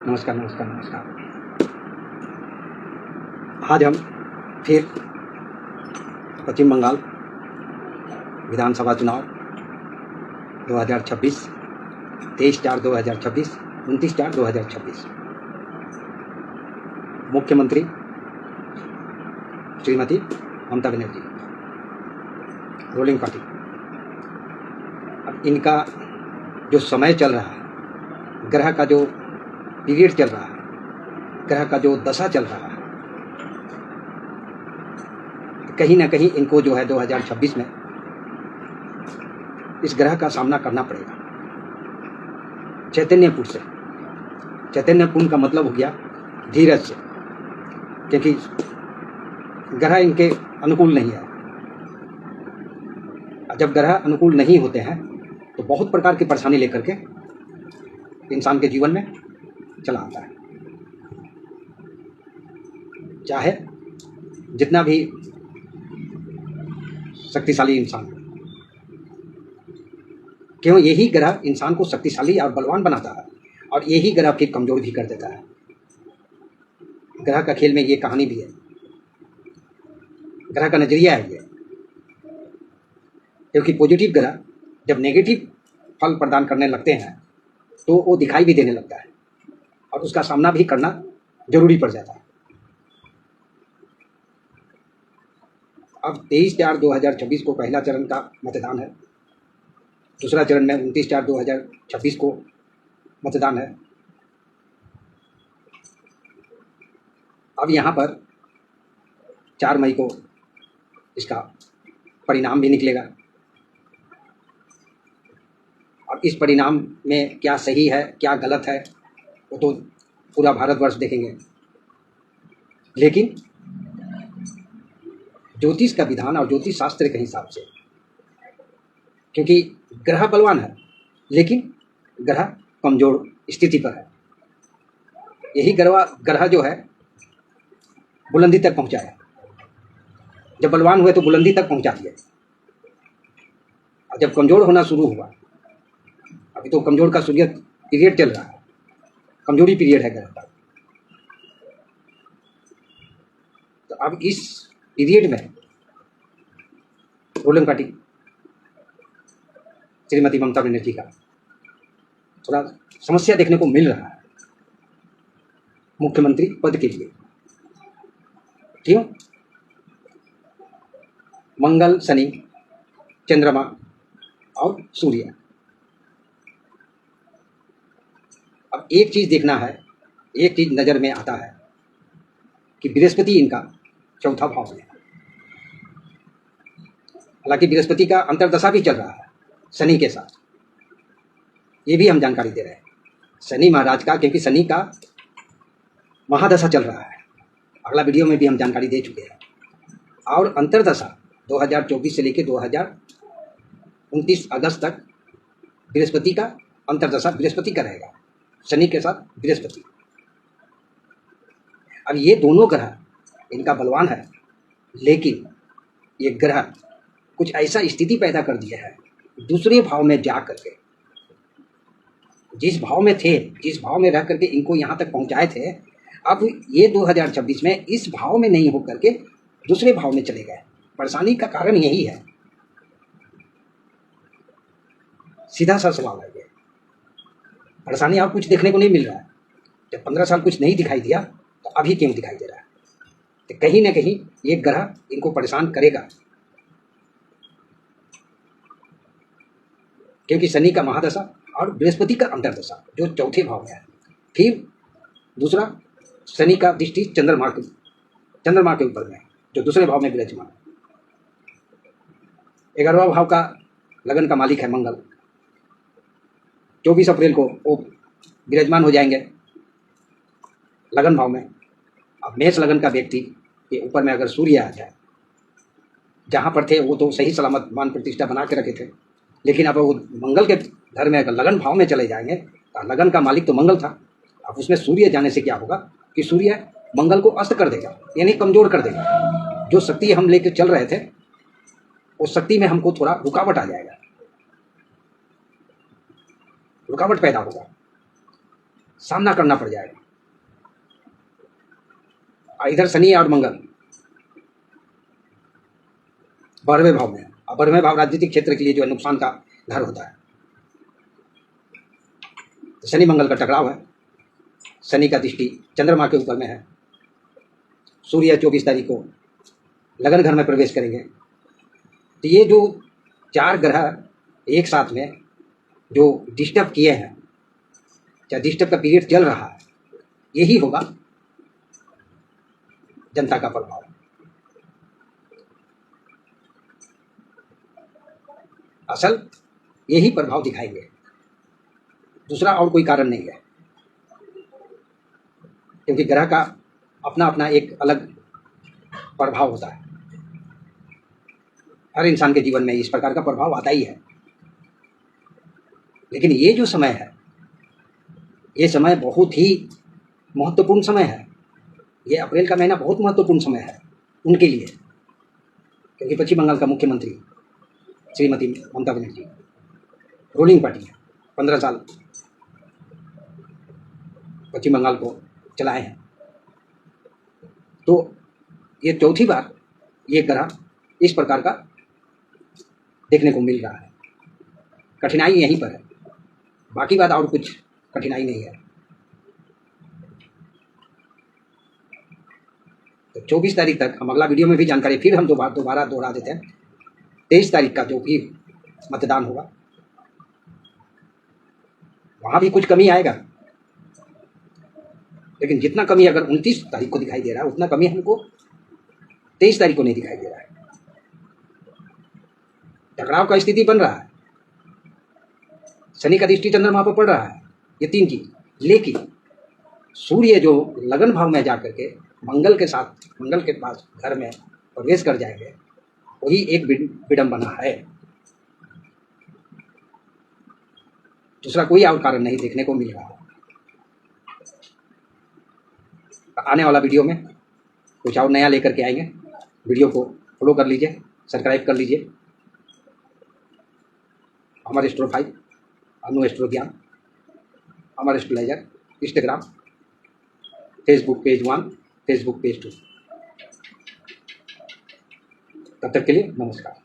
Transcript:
नमस्कार, नमस्कार, नमस्कार। आज हम फिर पश्चिम बंगाल विधानसभा चुनाव 2026, 23/4/2026, 29/4/2026 मुख्यमंत्री श्रीमती ममता बनर्जी, रूलिंग पार्टी। अब इनका जो समय चल रहा है, ग्रह का जो पीरियड चल रहा है, ग्रह का जो दशा चल रहा है, कहीं ना कहीं इनको जो है 2026 में इस ग्रह का सामना करना पड़ेगा चैतन्यपूर्ण से। चैतन्यपूर्ण का मतलब हो गया धीरज से, क्योंकि ग्रह इनके अनुकूल नहीं है। जब ग्रह अनुकूल नहीं होते हैं तो बहुत प्रकार की परेशानी लेकर के इंसान के जीवन में चला आता है। चाहे जितना भी शक्तिशाली इंसान, क्यों यही ग्रह इंसान को शक्तिशाली और बलवान बनाता है और यही ग्रह फिर कमजोर भी कर देता है। ग्रह का खेल में ये कहानी भी है, ग्रह का नजरिया है ये। क्योंकि पॉजिटिव ग्रह जब नेगेटिव फल प्रदान करने लगते हैं तो वो दिखाई भी देने लगता है और उसका सामना भी करना जरूरी पड़ जाता है। अब 23/4/2026 को पहला चरण का मतदान है, दूसरा चरण में 29/4/2026 को मतदान है। अब यहाँ पर 4 मई को इसका परिणाम भी निकलेगा। अब इस परिणाम में क्या सही है क्या गलत है वो तो पूरा भारतवर्ष देखेंगे, लेकिन ज्योतिष का विधान और ज्योतिष शास्त्र के हिसाब से, क्योंकि ग्रह बलवान है लेकिन ग्रह कमजोर स्थिति पर है। यही ग्रह जो है बुलंदी तक पहुंचाया। जब बलवान हुए तो बुलंदी तक पहुंचा दिए, और जब कमजोर होना शुरू हुआ, अभी तो कमजोर का सूर्य पीरियड चल रहा है, कमजोरी पीरियड है ग्रह का। तो अब इस पीरियड में रूलिंग पार्टी श्रीमती ममता बनर्जी का थोड़ा समस्या देखने को मिल रहा है मुख्यमंत्री पद के लिए। क्यों? मंगल, शनि, चंद्रमा और सूर्य। अब एक चीज देखना है, एक चीज नजर में आता है कि बृहस्पति इनका चौथा भाव में। हालांकि बृहस्पति का अंतर्दशा भी चल रहा है शनि के साथ, ये भी हम जानकारी दे रहे हैं शनि महाराज का, क्योंकि शनि का महादशा चल रहा है। अगला वीडियो में भी हम जानकारी दे चुके हैं। और अंतर्दशा 2024 से लेकर 2029 अगस्त तक बृहस्पति का अंतर्दशा बृहस्पति का रहेगा, शनि के साथ बृहस्पति। अब ये दोनों ग्रह इनका बलवान है, लेकिन ये ग्रह कुछ ऐसा स्थिति पैदा कर दिया है दूसरे भाव में जा करके, जिस भाव में थे, जिस भाव में रह करके इनको यहाँ तक पहुँचाए थे, अब ये 2026 में इस भाव में नहीं होकर के दूसरे भाव में चले गए। परेशानी का कारण यही है। सीधा सा सवाल है ये। परेशानी आप कुछ देखने को नहीं मिल रहा है। जब 15 साल कुछ नहीं दिखाई दिया तो अभी क्यों दिखाई दे रहा है? तो कहीं ना कहीं ये ग्रह इनको परेशान करेगा, क्योंकि शनि का महादशा और बृहस्पति का अंतर्दशा जो चौथे भाव में है। फिर दूसरा शनि का दृष्टि चंद्रमा के ऊपर में, जो दूसरे भाव में विराजमान है। 11वां भाव का लगन का मालिक है मंगल। 24 अप्रैल को वो विराजमान हो जाएंगे लगन भाव में। अब मेष लगन का व्यक्ति के ऊपर में अगर सूर्य आ जाए, जहाँ पर थे वो तो सही सलामत मान प्रतिष्ठा बना के रखे थे, लेकिन अब वो मंगल के घर में अगर लगन भाव में चले जाएंगे तो लगन का मालिक तो मंगल था। अब उसमें सूर्य जाने से क्या होगा कि सूर्य मंगल को अस्त कर देगा, यानी कमजोर कर देगा। जो शक्ति हम लेकर चल रहे थे उस शक्ति में हमको थोड़ा रुकावट आ जाएगा, रुकावट पैदा होगा। सामना करना पड़ जाएगा। इधर शनि और मंगल 12वें भाव में है, और 12वें भाव राजनीतिक क्षेत्र के लिए जो है नुकसान का घर होता है। तो शनि मंगल का टकराव है, शनि का दृष्टि चंद्रमा के ऊपर में है। सूर्य 24 तारीख को लगन घर में प्रवेश करेंगे। तो ये जो 4 ग्रह एक साथ में जो डिस्टर्ब किए हैं, या डिस्टर्ब का पीरियड चल रहा है, यही होगा जनता का प्रभाव। असल यही प्रभाव दिखाएंगे, दूसरा और कोई कारण नहीं है। क्योंकि ग्रह का अपना अपना एक अलग प्रभाव होता है। हर इंसान के जीवन में इस प्रकार का प्रभाव आता ही है। लेकिन ये जो समय है, ये समय बहुत ही महत्वपूर्ण समय है। ये अप्रैल का महीना बहुत महत्वपूर्ण समय है उनके लिए। क्योंकि पश्चिम बंगाल का मुख्यमंत्री श्रीमती ममता बनर्जी रूलिंग पार्टी है, 15 साल पश्चिम बंगाल को चलाए हैं। तो ये चौथी बार ये ग्रह इस प्रकार का देखने को मिल रहा है। कठिनाई यहीं पर है, बाकी बात और कुछ कठिनाई नहीं है। तो 24 तारीख तक हम अगला वीडियो में भी जानकारी फिर हम दोबारा दोहरा देते हैं। 23 तारीख का जो भी मतदान होगा वहां भी कुछ कमी आएगा, लेकिन जितना कमी अगर 29 तारीख को दिखाई दे रहा है उतना कमी हमको 23 तारीख को नहीं दिखाई दे रहा है। टकराव का स्थिति बन रहा है, शनि का दृष्टि चंद्रमा पर पड़ रहा है, ये 3 चीज। लेकिन सूर्य जो लगन भाव में जाकर के मंगल के साथ मंगल के पास घर में प्रवेश कर जाएंगे, वही एक विडंबना है। दूसरा कोई और कारण नहीं देखने को मिल रहा है। आने वाला वीडियो में कुछ और नया लेकर के आएंगे। वीडियो को फॉलो कर लीजिए, सब्सक्राइब कर लीजिए। हमारे एस्ट्रो 5, अनु एस्ट्रो ज्ञान, हमारे astrologer, Instagram, Facebook page 1, Facebook page 2। तब तक के लिए नमस्कार।